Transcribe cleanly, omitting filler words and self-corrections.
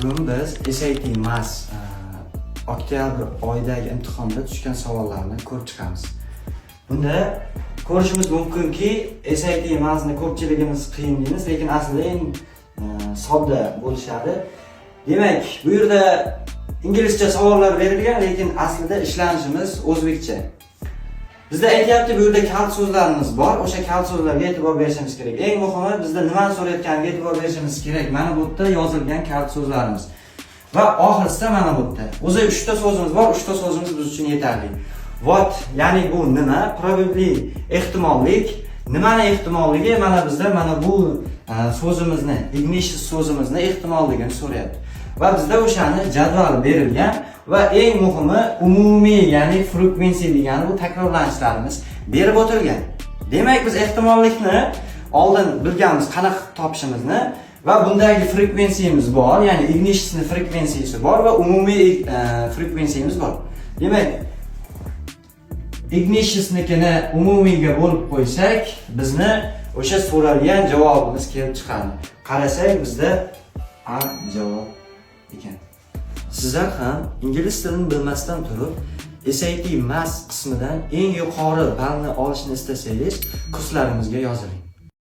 Bugun biz SAT Maths oktyabr oyidagi imtihonda tushgan savollarni ko'rib chiqamiz. Bunda ko'rishimiz mumkinki, SAT Mathsni ko'pchiligimiz qiyin deymiz, lekin aslida eng sodda bo'lishadi. Demak, bu yerda inglizcha savollar berilgan, lekin aslida ishlanishimiz o'zbekcha. Bizda aytyapti, bu yerda kalt so'zlarimiz bor. O'sha kalt so'zlarga e'tibor berishimiz kerak. Eng muhimi bizda nimani so'rayotganiga e'tibor berishimiz kerak. Mana bu yerda yozilgan kalt so'zlarimiz. Va oxirsida mana bu yerda o'zi 3 ta so'zimiz bor. 3 ta so'zimiz biz uchun yetarli. What, ya'ni bu nima? Probably ehtimollik. Nimani ehtimolligi? Mana bizda mana bu so'zimizni, ignition so'zimizni ehtimolligini so'rayapti. Va bizda o'shani jadval berilgan va eng muhimi umumiy, ya'ni frequency degani bu takrorlanishlarimiz berib o'tilgan. Demak, biz ehtimollikni oldin bilganmiz qanaqa topishimizni va bundagi frequency'miz bor, ya'ni ignition frequency'si bor va umumiy frequency'miz bor. Demak, ignition'nikini umumiyga bo'lib qo'ysak, bizni o'sha so'ralgan javobimiz kelib chiqadi. Qarasak, bizda A javob ekan. Sizlar ham ingliz tilini bilmasdan turib, SAT Maths qismidan eng yuqori ballni olishni istasangiz, kurslarimizga yoziling.